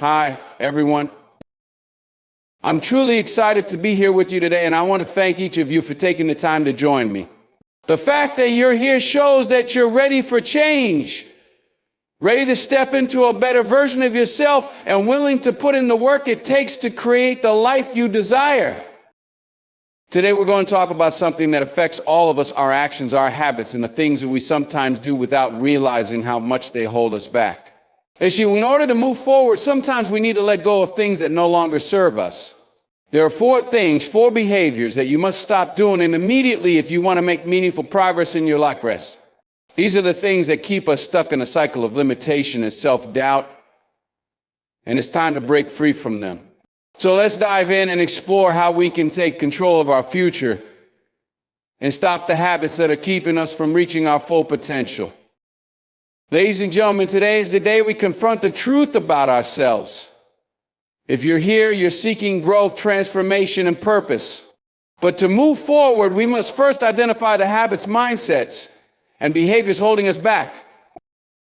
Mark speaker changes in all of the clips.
Speaker 1: Hi, everyone. I'm truly excited to be here with you today, and I want to thank each of you for taking the time to join me. The fact that you're here shows that you're ready for change, ready to step into a better version of yourself, and willing to put in the work it takes to create the life you desire. Today, we're going to talk about something that affects all of us, our actions, our habits, and the things that we sometimes do without realizing how much they hold us back. In order to move forward, sometimes we need to let go of things that no longer serve us. There are four behaviors that you must stop doing, and immediately if you want to make meaningful progress in your life. These are the things that keep us stuck in a cycle of limitation and self-doubt, and it's time to break free from them. So let's dive in and explore how we can take control of our future and stop the habits that are keeping us from reaching our full potential. Ladies and gentlemen, today is the day we confront the truth about ourselves. If you're here, you're seeking growth, transformation, and purpose. But to move forward, we must first identify the habits, mindsets, and behaviors holding us back.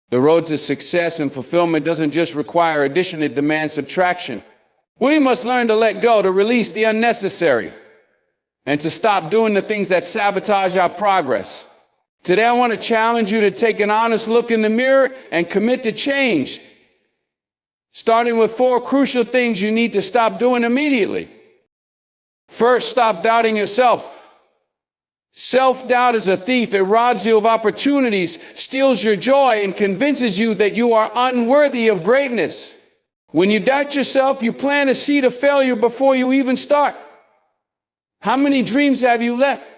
Speaker 1: The road to success and fulfillment doesn't just require addition, it demands subtraction. We must learn to let go, to release the unnecessary, and to stop doing the things that sabotage our progress. Today, I want to challenge you to take an honest look in the mirror and commit to change, starting with four crucial things you need to stop doing immediately. First, stop doubting yourself. Self-doubt is a thief. It robs you of opportunities, steals your joy, and convinces you that you are unworthy of greatness. When you doubt yourself, you plant a seed of failure before you even start. How many dreams have you let?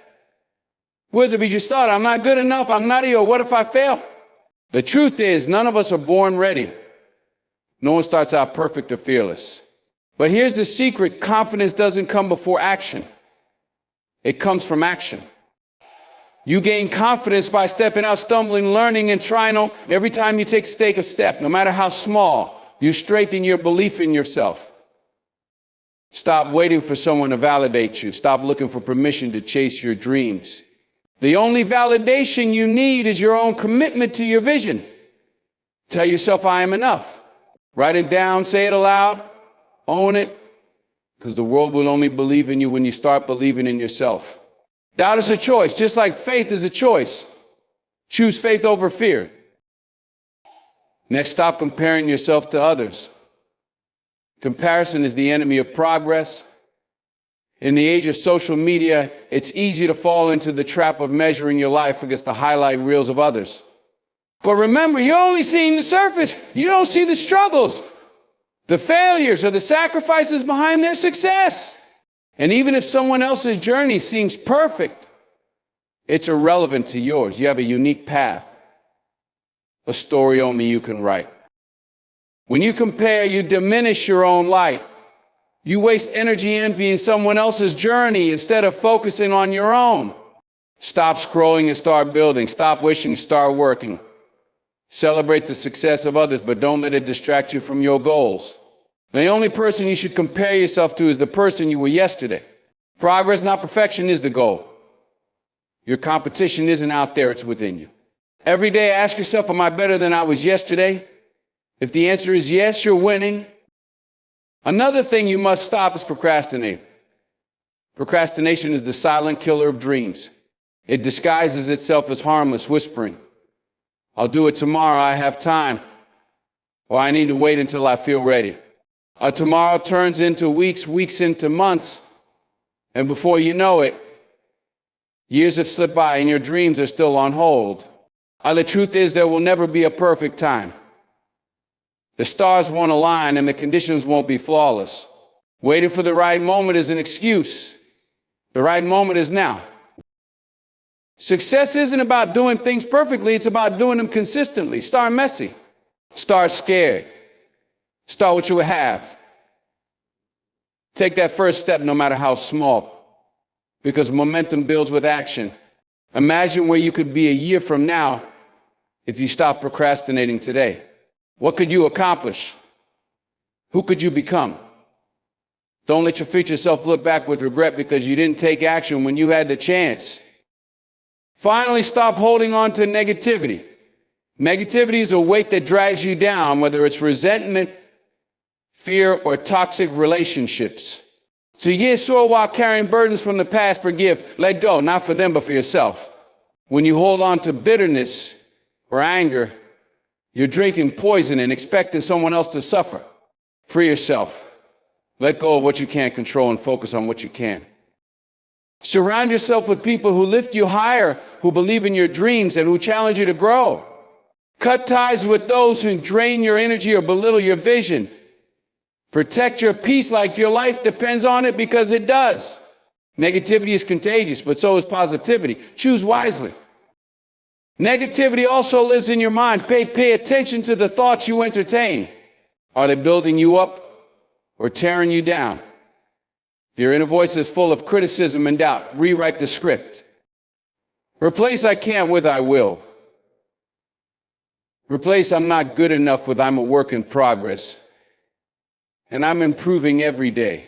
Speaker 1: Whether be just thought, I'm not good enough, I'm not here, or what if I fail? The truth is, none of us are born ready. No one starts out perfect or fearless. But here's the secret: confidence doesn't come before action. It comes from action. You gain confidence by stepping out, stumbling, learning, and trying. Every time you take a step, no matter how small, you strengthen your belief in yourself. Stop waiting for someone to validate you. Stop looking for permission to chase your dreams. The only validation you need is your own commitment to your vision. Tell yourself, I am enough. Write it down, say it aloud, own it, because the world will only believe in you when you start believing in yourself. Doubt is a choice, just like faith is a choice. Choose faith over fear. Next, stop comparing yourself to others. Comparison is the enemy of progress. In the age of social media, it's easy to fall into the trap of measuring your life against the highlight reels of others. But remember, you're only seeing the surface. You don't see the struggles, the failures, or the sacrifices behind their success. And even if someone else's journey seems perfect, it's irrelevant to yours. You have a unique path, a story only you can write. When you compare, you diminish your own light. You waste energy envying someone else's journey instead of focusing on your own. Stop scrolling and start building. Stop wishing, start working. Celebrate the success of others, but don't let it distract you from your goals. The only person you should compare yourself to is the person you were yesterday. Progress, not perfection, is the goal. Your competition isn't out there, it's within you. Every day, ask yourself, am I better than I was yesterday? If the answer is yes, you're winning. Another thing you must stop is procrastinating. Procrastination is the silent killer of dreams. It disguises itself as harmless, whispering, I'll do it tomorrow, I have time, or I need to wait until I feel ready. Tomorrow turns into weeks, weeks into months, and before you know it, years have slipped by and your dreams are still on hold. The truth is, there will never be a perfect time. The stars won't align and the conditions won't be flawless. Waiting for the right moment is an excuse. The right moment is now. Success isn't about doing things perfectly, it's about doing them consistently. Start messy. Start scared. Start what you have. Take that first step, no matter how small, because momentum builds with action. Imagine where you could be a year from now if you stop procrastinating today. What could you accomplish? Who could you become? Don't let your future self look back with regret because you didn't take action when you had the chance. Finally, stop holding on to negativity. Negativity is a weight that drags you down, whether it's resentment, fear, or toxic relationships. So you get sore while carrying burdens from the past. Forgive, let go, not for them, but for yourself. When you hold on to bitterness or anger, you're drinking poison and expecting someone else to suffer. Free yourself. Let go of what you can't control and focus on what you can. Surround yourself with people who lift you higher, who believe in your dreams, and who challenge you to grow. Cut ties with those who drain your energy or belittle your vision. Protect your peace like your life depends on it, because it does. Negativity is contagious, but so is positivity. Choose wisely. Negativity also lives in your mind. Pay attention to the thoughts you entertain. Are they building you up or tearing you down? If your inner voice is full of criticism and doubt, rewrite the script. Replace I can't with I will. Replace I'm not good enough with I'm a work in progress. And I'm improving every day.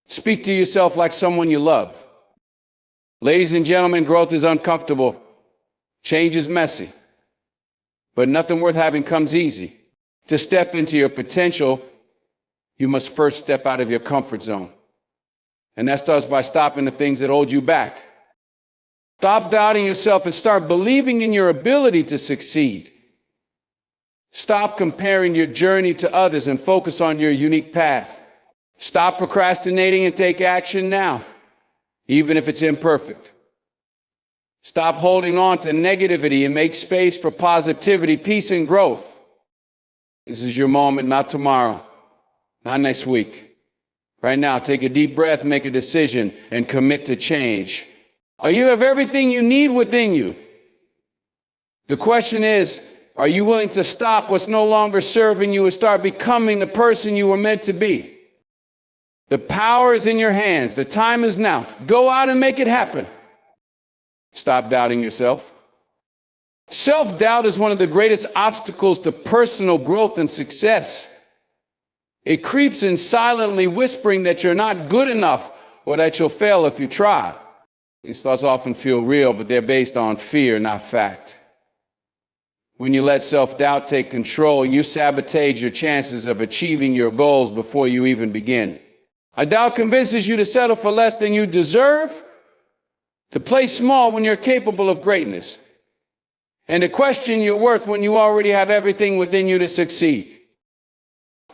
Speaker 1: Speak to yourself like someone you love. Ladies and gentlemen, growth is uncomfortable. Change is messy. But nothing worth having comes easy. To step into your potential, you must first step out of your comfort zone. And that starts by stopping the things that hold you back. Stop doubting yourself and start believing in your ability to succeed. Stop comparing your journey to others and focus on your unique path. Stop procrastinating and take action now, even if it's imperfect. Stop holding on to negativity and make space for positivity, peace, and growth. This is your moment, not tomorrow, not next week. Right now, take a deep breath, make a decision, and commit to change. You have everything you need within you. The question is, are you willing to stop what's no longer serving you and start becoming the person you were meant to be? The power is in your hands. The time is now. Go out and make it happen. Stop doubting yourself. Self-doubt is one of the greatest obstacles to personal growth and success. It creeps in silently whispering that you're not good enough or that you'll fail if you try. These thoughts often feel real, but they're based on fear, not fact. When you let self-doubt take control, you sabotage your chances of achieving your goals before you even begin. A doubt convinces you to settle for less than you deserve, to play small when you're capable of greatness, and to question your worth when you already have everything within you to succeed.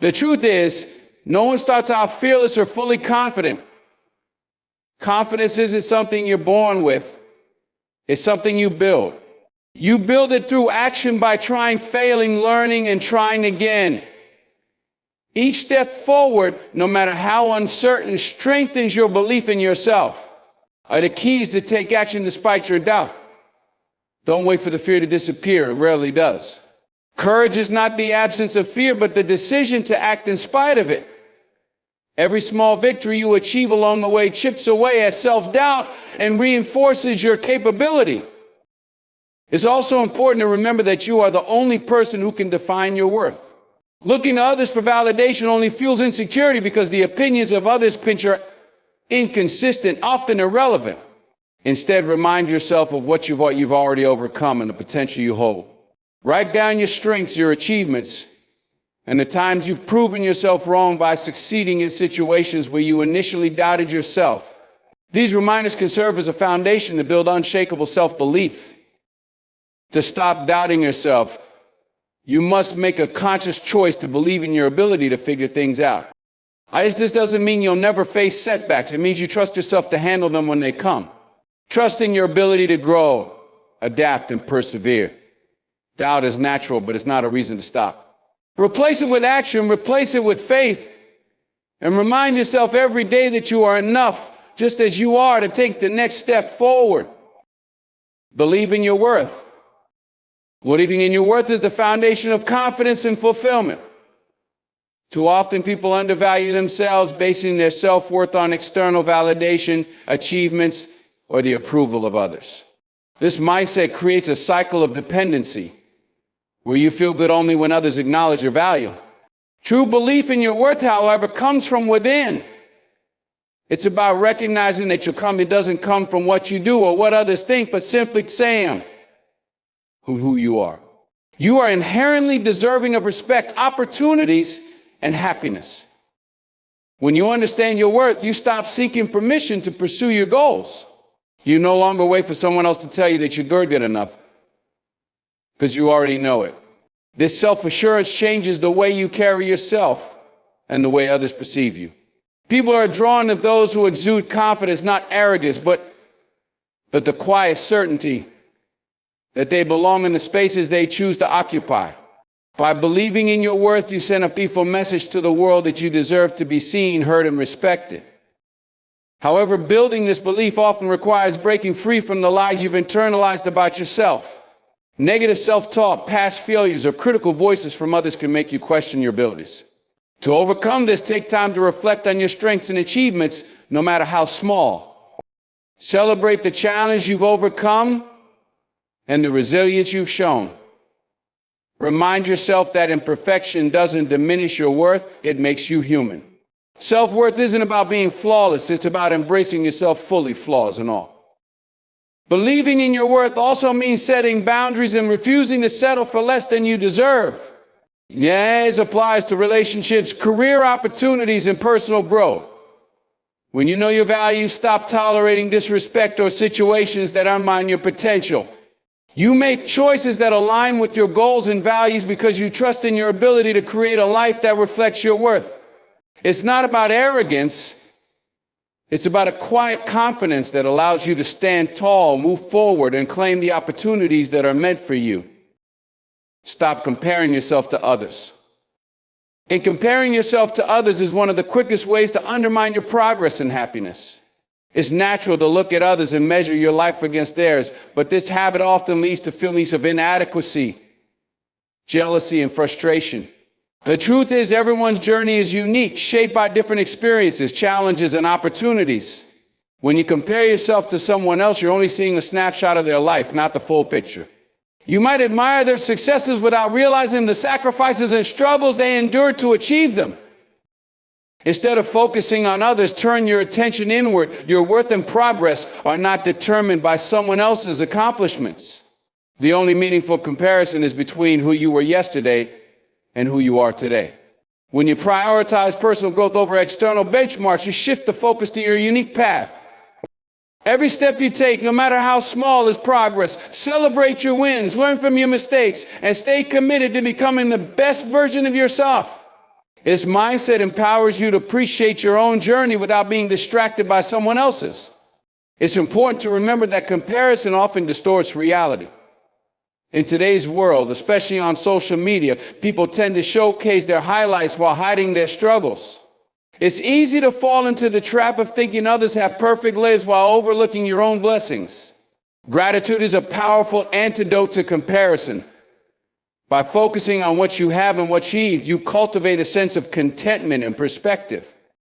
Speaker 1: The truth is, no one starts out fearless or fully confident. Confidence isn't something you're born with. It's something you build. You build it through action by trying, failing, learning, and trying again. Each step forward, no matter how uncertain, strengthens your belief in yourself. The key is to take action despite your doubt. Don't wait for the fear to disappear. It rarely does. Courage is not the absence of fear, but the decision to act in spite of it. Every small victory you achieve along the way chips away at self-doubt and reinforces your capability. It's also important to remember that you are the only person who can define your worth. Looking to others for validation only fuels insecurity, because the opinions of others pinch are inconsistent, often irrelevant. Instead, remind yourself of what you've already overcome and the potential you hold. Write down your strengths, your achievements, and the times you've proven yourself wrong by succeeding in situations where you initially doubted yourself. These reminders can serve as a foundation to build unshakable self-belief. To stop doubting yourself, you must make a conscious choice to believe in your ability to figure things out. This doesn't mean you'll never face setbacks. It means you trust yourself to handle them when they come. Trust in your ability to grow, adapt, and persevere. Doubt is natural, but it's not a reason to stop. Replace it with action, replace it with faith, and remind yourself every day that you are enough, just as you are, to take the next step forward. Believe in your worth. Believing in your worth is the foundation of confidence and fulfillment. Too often people undervalue themselves, basing their self-worth on external validation, achievements, or the approval of others. This mindset creates a cycle of dependency, where you feel good only when others acknowledge your value. True belief in your worth, however, comes from within. It's about recognizing that your company doesn't come from what you do or what others think, but simply saying who you are. You are inherently deserving of respect, opportunities, and happiness. When you understand your worth, you stop seeking permission to pursue your goals. You no longer wait for someone else to tell you that you're good enough, because you already know it. This self-assurance changes the way you carry yourself and the way others perceive you. People are drawn to those who exude confidence, not arrogance, but the quiet certainty that they belong in the spaces they choose to occupy. By believing in your worth, you send a peaceful message to the world that you deserve to be seen, heard, and respected. However, building this belief often requires breaking free from the lies you've internalized about yourself. Negative self-talk, past failures, or critical voices from others can make you question your abilities. To overcome this, take time to reflect on your strengths and achievements, no matter how small. Celebrate the challenge you've overcome and the resilience you've shown. Remind yourself that imperfection doesn't diminish your worth, it makes you human. Self-worth isn't about being flawless, it's about embracing yourself fully, flaws and all. Believing in your worth also means setting boundaries and refusing to settle for less than you deserve. Yes, applies to relationships, career opportunities, and personal growth. When you know your value, stop tolerating disrespect or situations that undermine your potential. You make choices that align with your goals and values because you trust in your ability to create a life that reflects your worth. It's not about arrogance. It's about a quiet confidence that allows you to stand tall, move forward, and claim the opportunities that are meant for you. Stop comparing yourself to others. And comparing yourself to others is one of the quickest ways to undermine your progress and happiness. It's natural to look at others and measure your life against theirs, but this habit often leads to feelings of inadequacy, jealousy, and frustration. The truth is, everyone's journey is unique, shaped by different experiences, challenges, and opportunities. When you compare yourself to someone else, you're only seeing a snapshot of their life, not the full picture. You might admire their successes without realizing the sacrifices and struggles they endured to achieve them. Instead of focusing on others, turn your attention inward. Your worth and progress are not determined by someone else's accomplishments. The only meaningful comparison is between who you were yesterday and who you are today. When you prioritize personal growth over external benchmarks, you shift the focus to your unique path. Every step you take, no matter how small, is progress. Celebrate your wins, learn from your mistakes, and stay committed to becoming the best version of yourself. This mindset empowers you to appreciate your own journey without being distracted by someone else's. It's important to remember that comparison often distorts reality. In today's world, especially on social media, people tend to showcase their highlights while hiding their struggles. It's easy to fall into the trap of thinking others have perfect lives while overlooking your own blessings. Gratitude is a powerful antidote to comparison. By focusing on what you have and what you achieved, you cultivate a sense of contentment and perspective.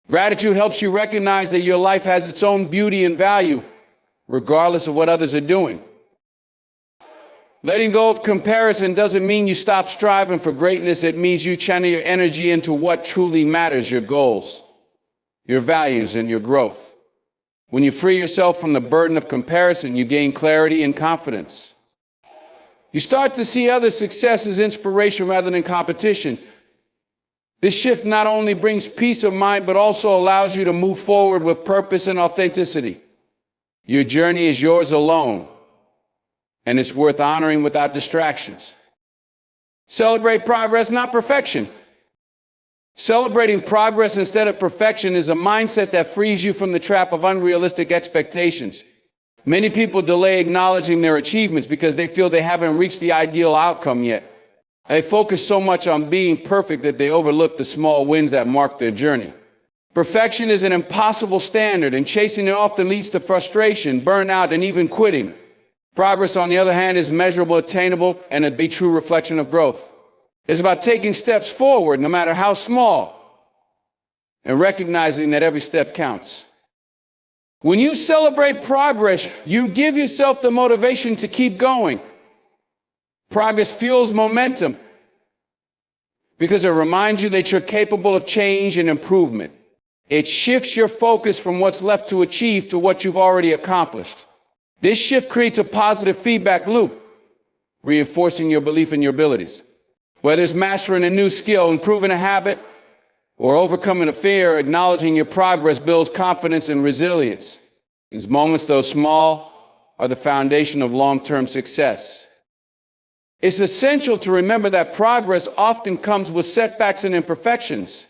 Speaker 1: Gratitude helps you recognize that your life has its own beauty and value, regardless of what others are doing. Letting go of comparison doesn't mean you stop striving for greatness. It means you channel your energy into what truly matters, your goals, your values, and your growth. When you free yourself from the burden of comparison, you gain clarity and confidence. You start to see others' success as inspiration rather than competition. This shift not only brings peace of mind, but also allows you to move forward with purpose and authenticity. Your journey is yours alone, and it's worth honoring without distractions. Celebrate progress, not perfection. Celebrating progress instead of perfection is a mindset that frees you from the trap of unrealistic expectations. Many people delay acknowledging their achievements because they feel they haven't reached the ideal outcome yet. They focus so much on being perfect that they overlook the small wins that mark their journey. Perfection is an impossible standard, and chasing it often leads to frustration, burnout, and even quitting. Progress, on the other hand, is measurable, attainable, and a true reflection of growth. It's about taking steps forward, no matter how small, and recognizing that every step counts. When you celebrate progress, you give yourself the motivation to keep going. Progress fuels momentum because it reminds you that you're capable of change and improvement. It shifts your focus from what's left to achieve to what you've already accomplished. This shift creates a positive feedback loop, reinforcing your belief in your abilities. Whether it's mastering a new skill, improving a habit, or overcoming a fear, acknowledging your progress builds confidence and resilience. These moments, though small, are the foundation of long-term success. It's essential to remember that progress often comes with setbacks and imperfections.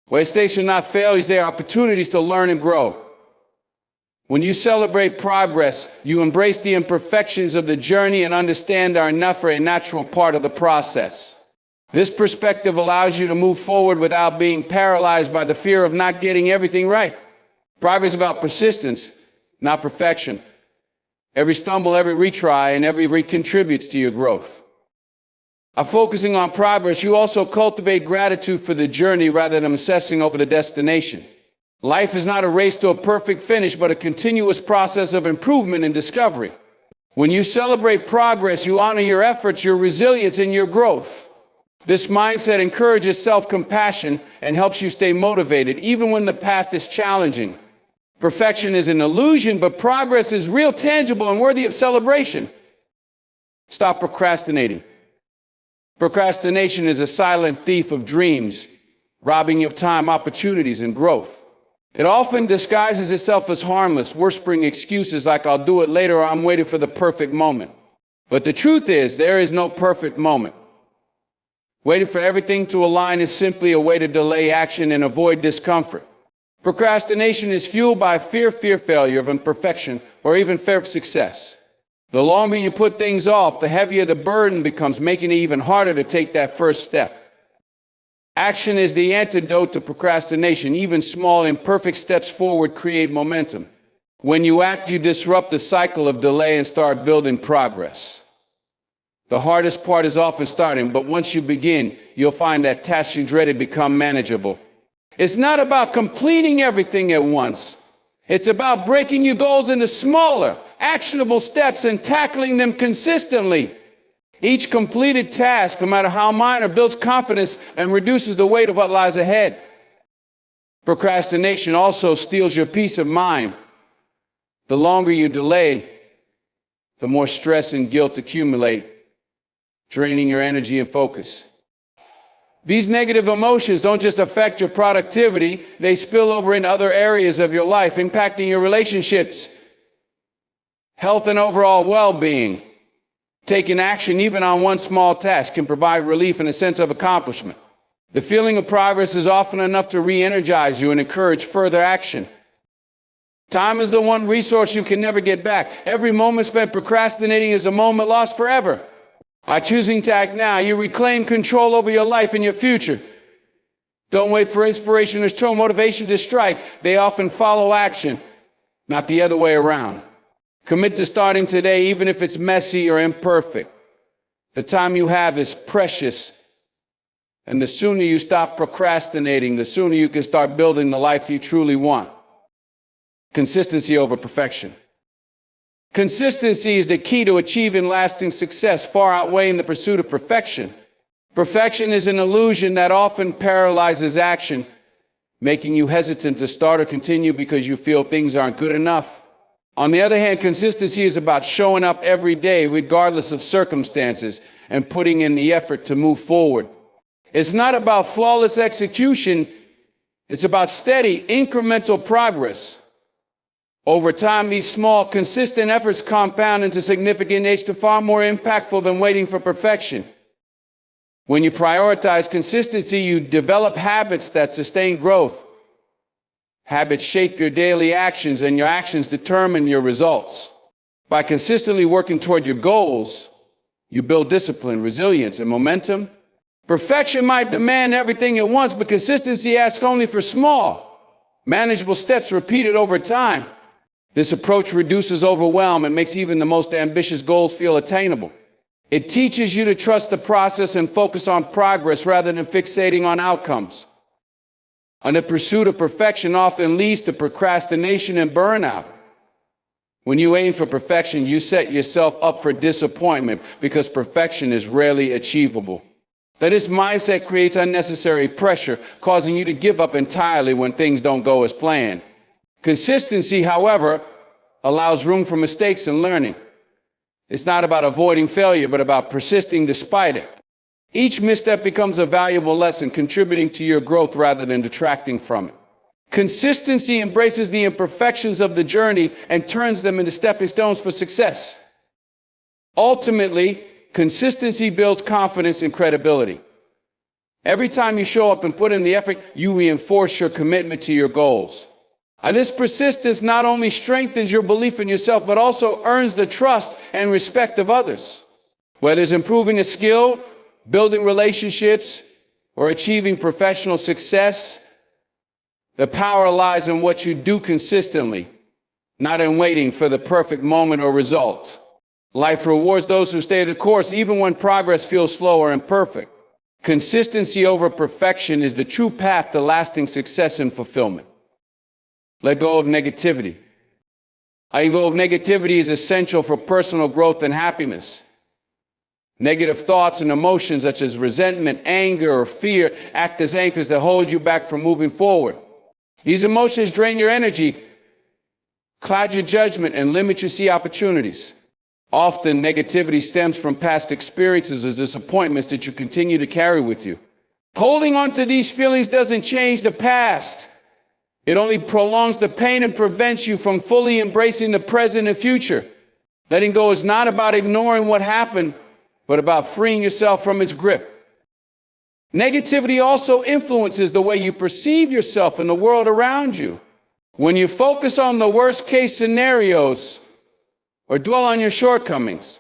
Speaker 1: Where mistakes are not failures, they are opportunities to learn and grow. When you celebrate progress, you embrace the imperfections of the journey and understand they are enough for a natural part of the process. This perspective allows you to move forward without being paralyzed by the fear of not getting everything right. Progress is about persistence, not perfection. Every stumble, every retry, and every contributes to your growth. By focusing on progress, you also cultivate gratitude for the journey rather than obsessing over the destination. Life is not a race to a perfect finish, but a continuous process of improvement and discovery. When you celebrate progress, you honor your efforts, your resilience, and your growth. This mindset encourages self-compassion and helps you stay motivated, even when the path is challenging. Perfection is an illusion, but progress is real, tangible, and worthy of celebration. Stop procrastinating. Procrastination is a silent thief of dreams, robbing you of time, opportunities, and growth. It often disguises itself as harmless, whispering excuses like "I'll do it later" or "I'm waiting for the perfect moment." But the truth is, there is no perfect moment. Waiting for everything to align is simply a way to delay action and avoid discomfort. Procrastination is fueled by fear, failure of imperfection, or even fear of success. The longer you put things off, the heavier the burden becomes, making it even harder to take that first step. Action is the antidote to procrastination. Even small, imperfect steps forward create momentum. When you act, you disrupt the cycle of delay and start building progress. The hardest part is often starting, but once you begin, you'll find that tasks you dreaded become manageable. It's not about completing everything at once. It's about breaking your goals into smaller, actionable steps and tackling them consistently. Each completed task, no matter how minor, builds confidence and reduces the weight of what lies ahead. Procrastination also steals your peace of mind. The longer you delay, the more stress and guilt accumulate, draining your energy and focus. These negative emotions don't just affect your productivity, they spill over in other areas of your life, impacting your relationships, health, and overall well-being. Taking action, even on one small task, can provide relief and a sense of accomplishment. The feeling of progress is often enough to re-energize you and encourage further action. Time is the one resource you can never get back. Every moment spent procrastinating is a moment lost forever. By choosing to act now, you reclaim control over your life and your future. Don't wait for inspiration or motivation to strike. They often follow action, not the other way around. Commit to starting today, even if it's messy or imperfect. The time you have is precious, and the sooner you stop procrastinating, the sooner you can start building the life you truly want. Consistency over perfection. Consistency is the key to achieving lasting success, far outweighing the pursuit of perfection. Perfection is an illusion that often paralyzes action, making you hesitant to start or continue because you feel things aren't good enough. On the other hand, consistency is about showing up every day, regardless of circumstances, and putting in the effort to move forward. It's not about flawless execution. It's about steady, incremental progress. Over time, these small, consistent efforts compound into significant nature, far more impactful than waiting for perfection. When you prioritize consistency, you develop habits that sustain growth. Habits shape your daily actions, and your actions determine your results. By consistently working toward your goals, you build discipline, resilience, and momentum. Perfection might demand everything at once, but consistency asks only for small, manageable steps repeated over time. This approach reduces overwhelm and makes even the most ambitious goals feel attainable. It teaches you to trust the process and focus on progress rather than fixating on outcomes. And the pursuit of perfection often leads to procrastination and burnout. When you aim for perfection, you set yourself up for disappointment because perfection is rarely achievable. This mindset creates unnecessary pressure, causing you to give up entirely when things don't go as planned. Consistency, however, allows room for mistakes and learning. It's not about avoiding failure, but about persisting despite it. Each misstep becomes a valuable lesson, contributing to your growth rather than detracting from it. Consistency embraces the imperfections of the journey and turns them into stepping stones for success. Ultimately, consistency builds confidence and credibility. Every time you show up and put in the effort, you reinforce your commitment to your goals. And this persistence not only strengthens your belief in yourself, but also earns the trust and respect of others. Whether it's improving a skill, building relationships, or achieving professional success, the power lies in what you do consistently, not in waiting for the perfect moment or result. Life rewards those who stay the course, even when progress feels slow or imperfect. Consistency over perfection is the true path to lasting success and fulfillment. Let go of negativity. Letting go of negativity is essential for personal growth and happiness. Negative thoughts and emotions such as resentment, anger, or fear act as anchors that hold you back from moving forward. These emotions drain your energy, cloud your judgment, and limit your see opportunities. Often, negativity stems from past experiences or disappointments that you continue to carry with you. Holding on to these feelings doesn't change the past. It only prolongs the pain and prevents you from fully embracing the present and future. Letting go is not about ignoring what happened, but about freeing yourself from its grip. Negativity also influences the way you perceive yourself and the world around you. When you focus on the worst-case scenarios or dwell on your shortcomings,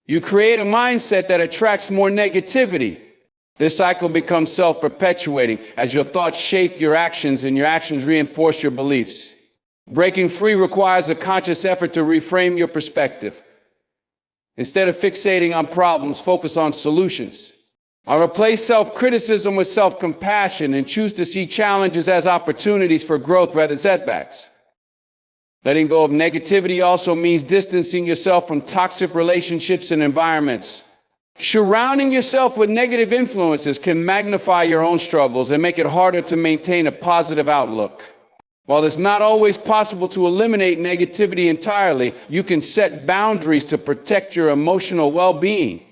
Speaker 1: you create a mindset that attracts more negativity. This cycle becomes self-perpetuating as your thoughts shape your actions and your actions reinforce your beliefs. Breaking free requires a conscious effort to reframe your perspective. Instead of fixating on problems, focus on solutions. Or replace self-criticism with self-compassion and choose to see challenges as opportunities for growth rather than setbacks. Letting go of negativity also means distancing yourself from toxic relationships and environments. Surrounding yourself with negative influences can magnify your own struggles and make it harder to maintain a positive outlook. While it's not always possible to eliminate negativity entirely, you can set boundaries to protect your emotional well-being.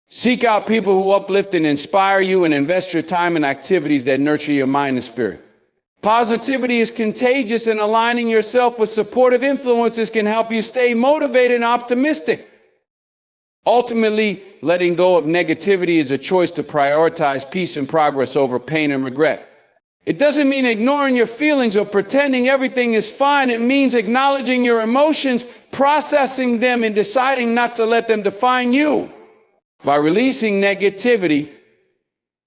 Speaker 1: Seek out people who uplift and inspire you and invest your time in activities that nurture your mind and spirit. Positivity is contagious, and aligning yourself with supportive influences can help you stay motivated and optimistic. Ultimately, letting go of negativity is a choice to prioritize peace and progress over pain and regret. It doesn't mean ignoring your feelings or pretending everything is fine. It means acknowledging your emotions, processing them, and deciding not to let them define you. By releasing negativity,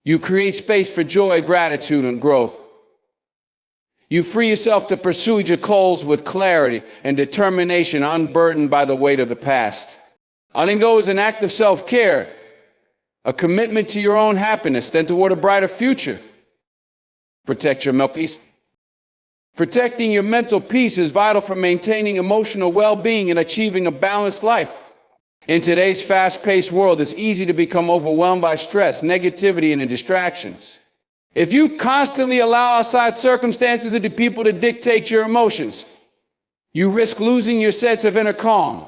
Speaker 1: you create space for joy, gratitude, and growth. You free yourself to pursue your goals with clarity and determination, unburdened by the weight of the past. Letting go is an act of self-care, a commitment to your own happiness, then toward a brighter future. Protect your mental peace. Protecting your mental peace is vital for maintaining emotional well-being and achieving a balanced life. In today's fast-paced world, it's easy to become overwhelmed by stress, negativity, and distractions. If you constantly allow outside circumstances and people to dictate your emotions, you risk losing your sense of inner calm.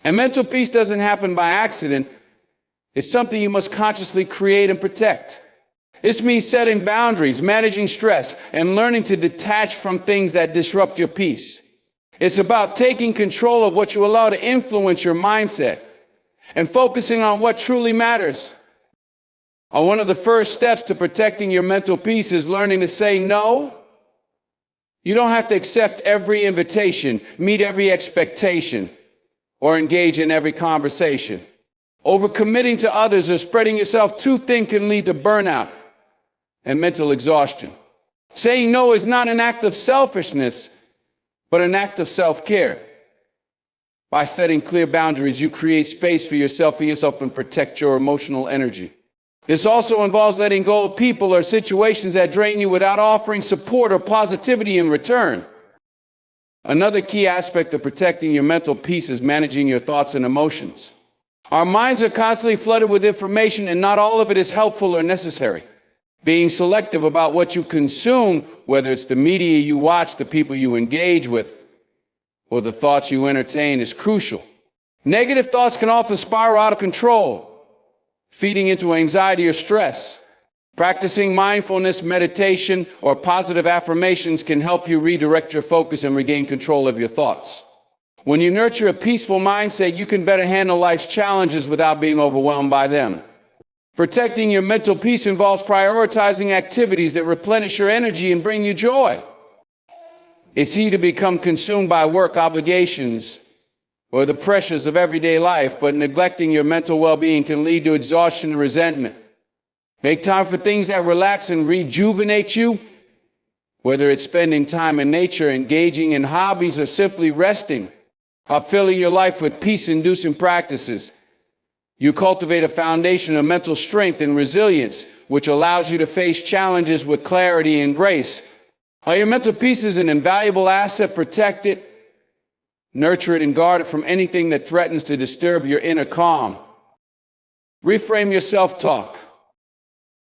Speaker 1: And mental peace doesn't happen by accident. It's something you must consciously create and protect. This means setting boundaries, managing stress, and learning to detach from things that disrupt your peace. It's about taking control of what you allow to influence your mindset and focusing on what truly matters. One of the first steps to protecting your mental peace is learning to say no. You don't have to accept every invitation, meet every expectation, or engage in every conversation. Overcommitting to others or spreading yourself too thin can lead to burnout and mental exhaustion. Saying no is not an act of selfishness, but an act of self-care. By setting clear boundaries, you create space for yourself and protect your emotional energy. This also involves letting go of people or situations that drain you without offering support or positivity in return. Another key aspect of protecting your mental peace is managing your thoughts and emotions. Our minds are constantly flooded with information, and not all of it is helpful or necessary. Being selective about what you consume, whether it's the media you watch, the people you engage with, or the thoughts you entertain, is crucial. Negative thoughts can often spiral out of control, feeding into anxiety or stress. Practicing mindfulness, meditation, or positive affirmations can help you redirect your focus and regain control of your thoughts. When you nurture a peaceful mindset, you can better handle life's challenges without being overwhelmed by them. Protecting your mental peace involves prioritizing activities that replenish your energy and bring you joy. It's easy to become consumed by work obligations or the pressures of everyday life, but neglecting your mental well-being can lead to exhaustion and resentment. Make time for things that relax and rejuvenate you, whether it's spending time in nature, engaging in hobbies, or simply resting, or filling your life with peace-inducing practices. You cultivate a foundation of mental strength and resilience, which allows you to face challenges with clarity and grace. While your mental peace is an invaluable asset, protect it, nurture it, and guard it from anything that threatens to disturb your inner calm. Reframe your self-talk.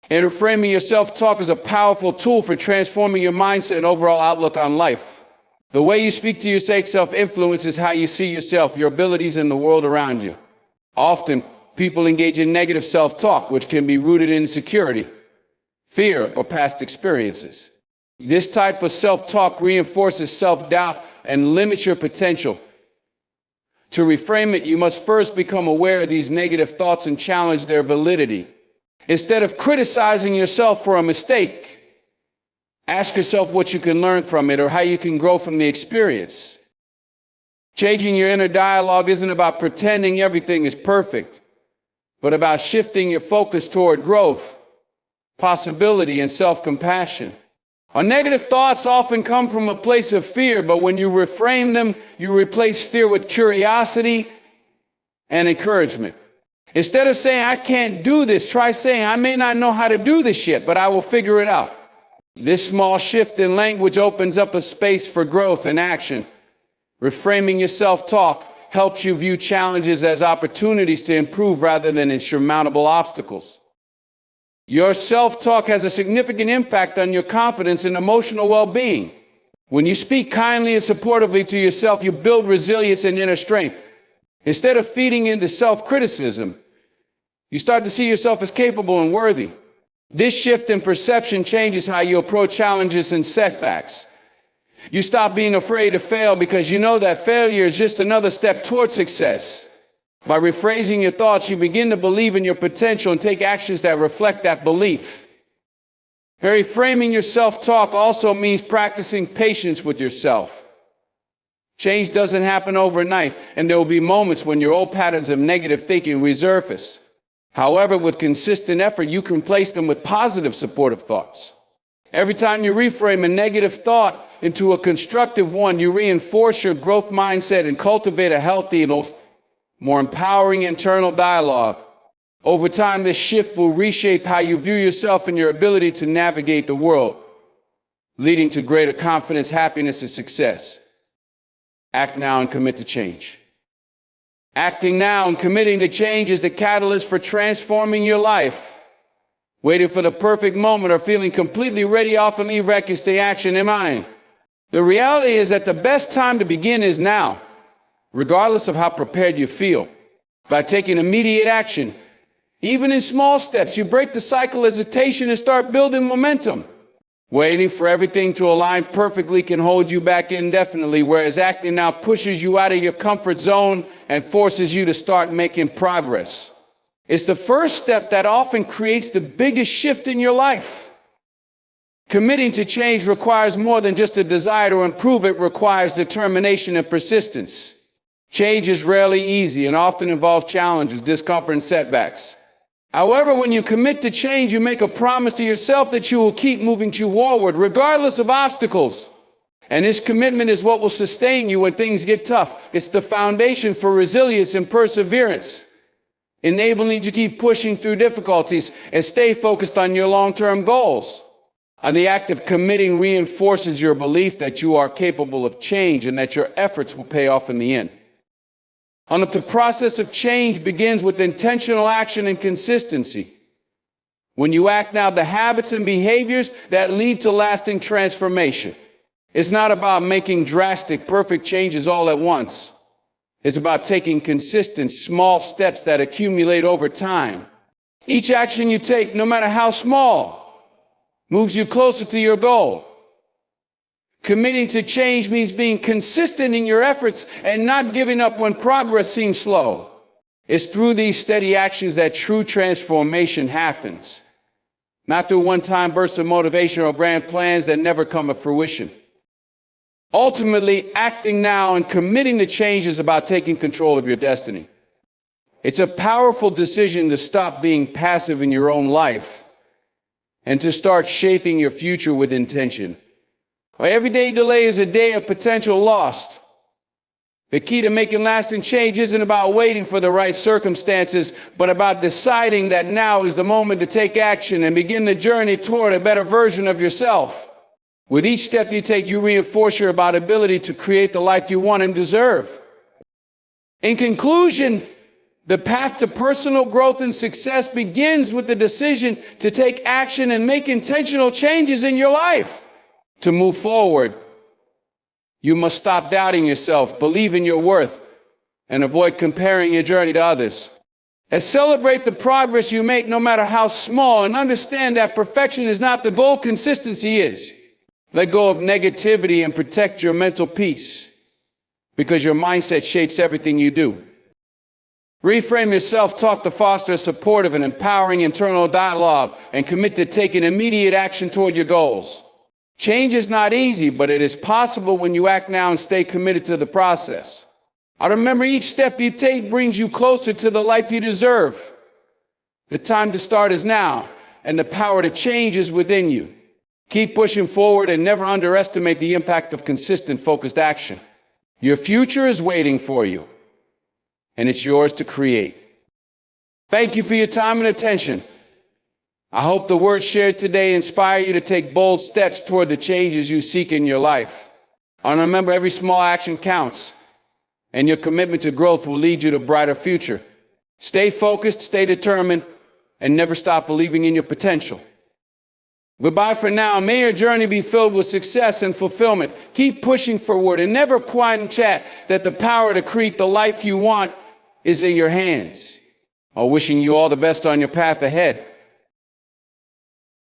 Speaker 1: And reframing your self-talk is a powerful tool for transforming your mindset and overall outlook on life. The way you speak to yourself influences how you see yourself, your abilities, and the world around you. Often, people engage in negative self-talk, which can be rooted in insecurity, fear, or past experiences. This type of self-talk reinforces self-doubt and limits your potential. To reframe it, you must first become aware of these negative thoughts and challenge their validity. Instead of criticizing yourself for a mistake, ask yourself what you can learn from it or how you can grow from the experience. Changing your inner dialogue isn't about pretending everything is perfect, but about shifting your focus toward growth, possibility, and self-compassion. Our negative thoughts often come from a place of fear, but when you reframe them, you replace fear with curiosity and encouragement. Instead of saying, I can't do this, try saying, I may not know how to do this yet, but I will figure it out. This small shift in language opens up a space for growth and action. Reframing your self-talk helps you view challenges as opportunities to improve rather than insurmountable obstacles. Your self-talk has a significant impact on your confidence and emotional well-being. When you speak kindly and supportively to yourself, you build resilience and inner strength. Instead of feeding into self-criticism, you start to see yourself as capable and worthy. This shift in perception changes how you approach challenges and setbacks. You stop being afraid to fail because you know that failure is just another step toward success. By rephrasing your thoughts, you begin to believe in your potential and take actions that reflect that belief. Reframing your self-talk also means practicing patience with yourself. Change doesn't happen overnight, and there will be moments when your old patterns of negative thinking resurface. However, with consistent effort, you can replace them with positive, supportive thoughts. Every time you reframe a negative thought into a constructive one, you reinforce your growth mindset and cultivate a healthy and more empowering internal dialogue. Over time, this shift will reshape how you view yourself and your ability to navigate the world, leading to greater confidence, happiness, and success. Act now and commit to change. Acting now and committing to change is the catalyst for transforming your life. Waiting for the perfect moment or feeling completely ready often leave records to action in mind. The reality is that the best time to begin is now, regardless of how prepared you feel. By taking immediate action, even in small steps, you break the cycle of hesitation and start building momentum. Waiting for everything to align perfectly can hold you back indefinitely, whereas acting now pushes you out of your comfort zone and forces you to start making progress. It's the first step that often creates the biggest shift in your life. Committing to change requires more than just a desire to improve. It requires determination and persistence. Change is rarely easy and often involves challenges, discomfort, and setbacks. However, when you commit to change, you make a promise to yourself that you will keep moving forward, regardless of obstacles. And this commitment is what will sustain you when things get tough. It's the foundation for resilience and perseverance, enabling you to keep pushing through difficulties and stay focused on your long-term goals. And the act of committing reinforces your belief that you are capable of change and that your efforts will pay off in the end. And the process of change begins with intentional action and consistency. When you act now, the habits and behaviors that lead to lasting transformation. It's not about making drastic, perfect changes all at once. It's about taking consistent, small steps that accumulate over time. Each action you take, no matter how small, moves you closer to your goal. Committing to change means being consistent in your efforts and not giving up when progress seems slow. It's through these steady actions that true transformation happens, not through one-time bursts of motivation or grand plans that never come to fruition. Ultimately, acting now and committing to change is about taking control of your destiny. It's a powerful decision to stop being passive in your own life and to start shaping your future with intention. Every day delay is a day of potential lost. The key to making lasting change isn't about waiting for the right circumstances, but about deciding that now is the moment to take action and begin the journey toward a better version of yourself. With each step you take, you reinforce your ability to create the life you want and deserve. In conclusion, the path to personal growth and success begins with the decision to take action and make intentional changes in your life. To move forward, you must stop doubting yourself, believe in your worth, and avoid comparing your journey to others. And celebrate the progress you make, no matter how small, and understand that perfection is not the goal, consistency is. Let go of negativity and protect your mental peace, because your mindset shapes everything you do. Reframe your self-talk to foster a supportive and empowering internal dialogue, and commit to taking immediate action toward your goals. Change is not easy, but it is possible when you act now and stay committed to the process. Remember, each step you take brings you closer to the life you deserve. The time to start is now, and the power to change is within you. Keep pushing forward and never underestimate the impact of consistent, focused action. Your future is waiting for you, and it's yours to create. Thank you for your time and attention. I hope the words shared today inspire you to take bold steps toward the changes you seek in your life. And remember, every small action counts, and your commitment to growth will lead you to a brighter future. Stay focused, stay determined, and never stop believing in your potential. Goodbye for now. May your journey be filled with success and fulfillment. Keep pushing forward and never quiet and chat that the power to create the life you want is in your hands. Wishing you all the best on your path ahead.